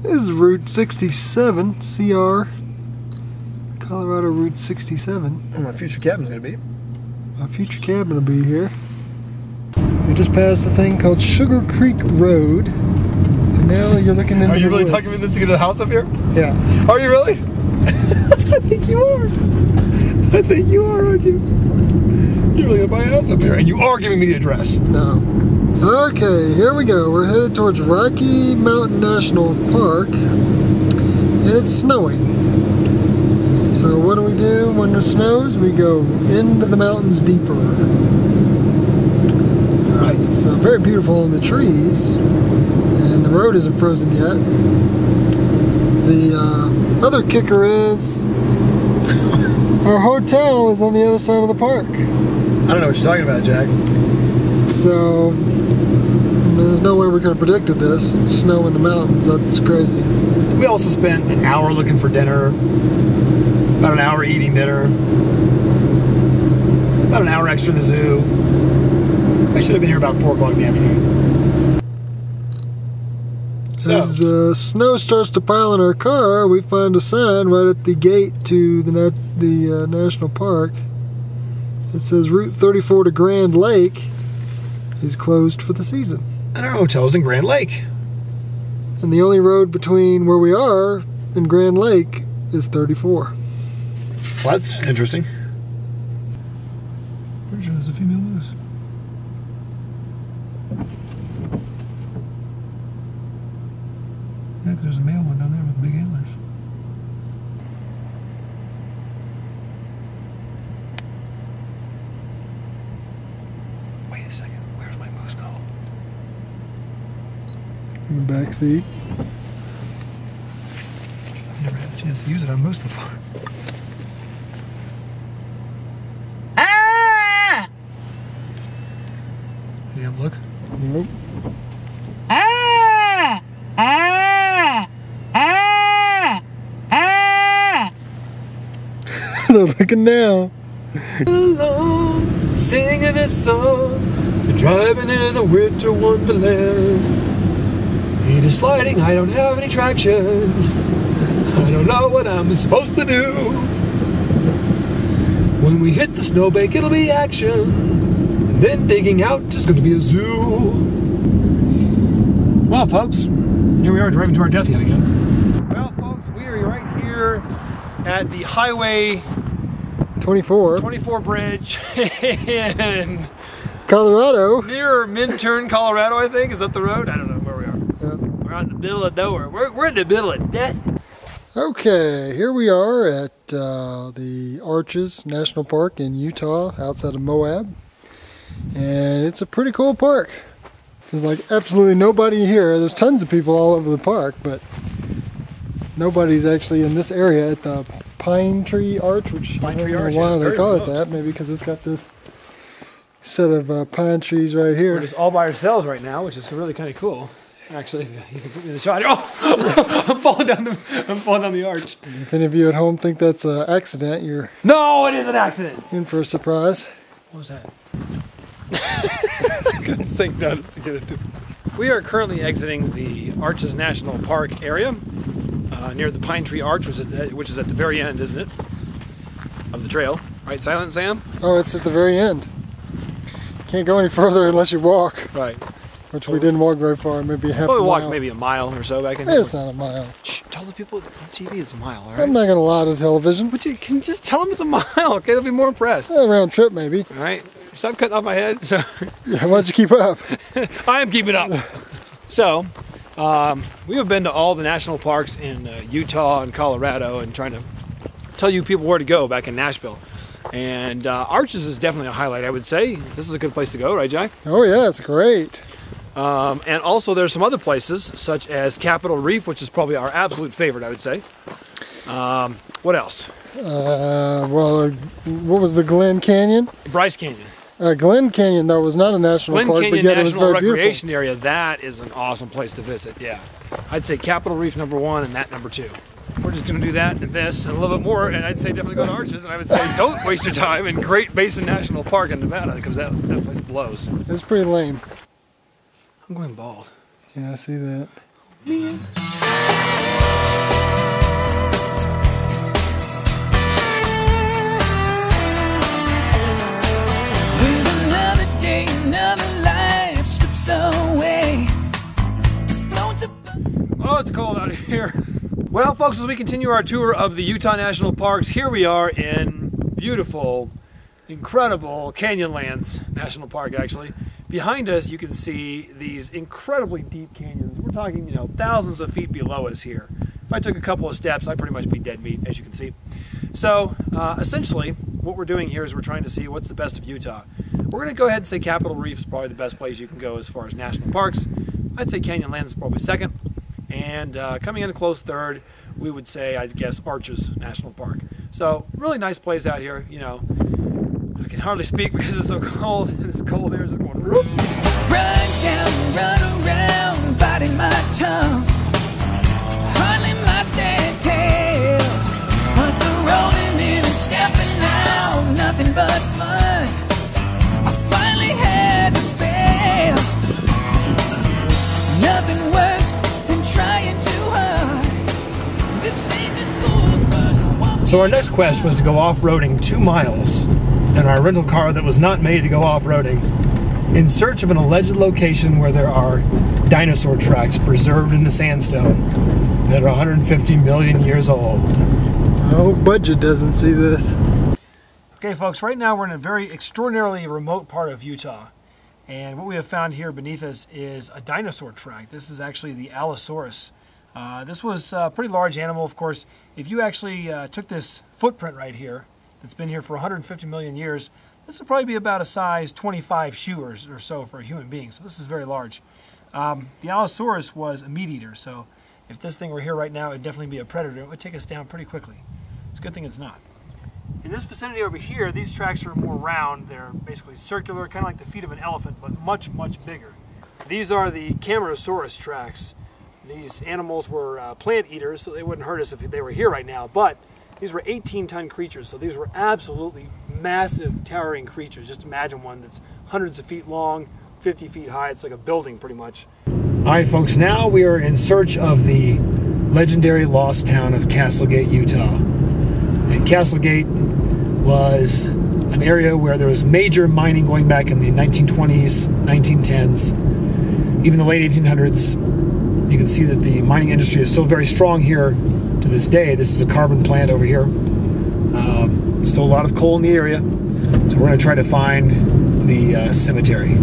This is Route 67, CR. Colorado Route 67. Where my future cabin's gonna be. My future cabin will be here. We just passed a thing called Sugar Creek Road. And now you're looking into Are you really woods. talking about this to get to the house up here? Yeah. Are you really? I think you are. I think you are, aren't you? You're really gonna buy a house up here, and you are giving me the address. No. Okay, here we go. We're headed towards Rocky Mountain National Park, and it's snowing. So what do we do when it snows? We go into the mountains deeper. It's very beautiful in the trees, and the road isn't frozen yet. The other kicker is our hotel is on the other side of the park. I don't know what you're talking about, Jack. So, I mean, there's no way we could have predicted this. Snow in the mountains, that's crazy. We also spent an hour looking for dinner, about an hour eating dinner, about an hour extra in the zoo. I should have been here about 4 o'clock in the afternoon. So, as snow starts to pile in our car, we find a sign right at the gate to the national park. It says Route 34 to Grand Lake is closed for the season. and our hotel's in Grand Lake. And the only road between where we are and Grand Lake is 34. Well, that's interesting. Pretty sure there's a female moose. Yeah, 'cause there's a male one down there with big antlers. Wait a second, where's my moose call? In the back seat. I've never had a chance to use it on moose before. Did you have a look? Nope. They're looking now. Alone, singing this song, driving in a winter wonderland. It is sliding, I don't have any traction. I don't know what I'm supposed to do. When we hit the snowbank, it'll be action. And then digging out is going to be a zoo. Well, folks, here we are driving to our death yet again. Well, folks, we are right here at the Highway 24. 24 bridge in Colorado. near Minturn, Colorado, I think. Is that the road? I don't know where we are. Yeah. We're out in the middle of nowhere. We're in the middle of death. Okay, here we are at the Arches National Park in Utah, outside of Moab. And it's a pretty cool park. There's like absolutely nobody here. There's tons of people all over the park, but nobody's actually in this area at the Pine Tree Arch, which Pine I Tree don't know Arch, why yeah, they very call it remote. that. Maybe because it's got this set of pine trees right here. We're just all by ourselves right now, which is really kind of cool. Actually, you can put me in the shot. Oh, I'm falling down the arch. If any of you at home think that's an accident, you're No, it is an accident. in for a surprise. What was that? I couldn't sink down to get it to. We are currently exiting the Arches National Park area near the Pine Tree Arch, which is at the very end, isn't it, of the trail? Right, Silent Sam? Oh, it's at the very end. Can't go any further unless you walk, Right. which we didn't walk very far, maybe half Well, a we mile. walked maybe a mile or so back in there. It's not a mile. Shh, tell the people on TV it's a mile, all right? I'm not going to lie to television. But you can just tell them it's a mile, okay? They'll be more impressed. A round trip, maybe. All right? Stop cutting off my head. So Yeah, why don't you keep up? I am keeping up. So, we have been to all the national parks in Utah and Colorado and trying to tell you people where to go back in Nashville. And Arches is definitely a highlight, I would say. This is a good place to go, right, Jack? Oh, yeah, it's great. And also there's some other places, such as Capitol Reef, which is probably our absolute favorite, I would say. What else? Well, what was the Glen Canyon? Bryce Canyon. Glen Canyon, though, was not a national Glen park, Canyon but yet it was National very Recreation beautiful. Area, that is an awesome place to visit, yeah. I'd say Capitol Reef #1 and that #2. We're just going to do that and this and a little bit more, and I'd say definitely go to Arches, and I would say don't waste your time in Great Basin National Park in Nevada, because that place blows. It's pretty lame. I'm going bald. Yeah, I see that. Oh, it's cold out here. Well, folks, as we continue our tour of the Utah National Parks, here we are in beautiful, incredible Canyonlands National Park, actually. Behind us, you can see these incredibly deep canyons. We're talking, thousands of feet below us here. If I took a couple of steps, I'd pretty much be dead meat, as you can see. So, essentially, what we're doing here is we're trying to see what's the best of Utah. We're going to go ahead and say Capitol Reef is probably the best place you can go as far as national parks. I'd say Canyonlands is probably second. And coming in a close third, we would say, I guess, Arches National Park. So, really nice place out here. I can hardly speak because it's so cold, and this cold air is just going whoop. Run down, run around, biting my tongue. Hardly my sad tail. But the rolling in and stepping out, nothing but fun. I finally had to bail. Nothing worse than trying too hard. This ain't the school's first. So our next quest was to go off-roading 2 miles in our rental car that was not made to go off-roading, in search of an alleged location where there are dinosaur tracks preserved in the sandstone that are 150 million years old. I hope Budget doesn't see this. Okay, folks, right now we're in a very extraordinarily remote part of Utah, and what we have found here beneath us is a dinosaur track. This is actually the Allosaurus. This was a pretty large animal, of course. If you actually took this footprint right here, that's been here for 150 million years, this would probably be about a size 25 shoe or so for a human being, so this is very large. The Allosaurus was a meat eater, so if this thing were here right now, it would definitely be a predator. It would take us down pretty quickly. It's a good thing it's not. In this vicinity over here, these tracks are more round. They're basically circular, kind of like the feet of an elephant, but much, much bigger. These are the Camarasaurus tracks. These animals were plant eaters, so they wouldn't hurt us if they were here right now, but these were 18-ton creatures, so these were absolutely massive, towering creatures. Just imagine one that's hundreds of feet long, 50 feet high. It's like a building, pretty much. All right, folks, now we are in search of the legendary lost town of Castlegate, Utah. And Castlegate was an area where there was major mining going back in the 1920s, 1910s, even the late 1800s. You can see that the mining industry is still very strong here to this day. This is a carbon plant over here. Still a lot of coal in the area. So we're going to try to find the cemetery.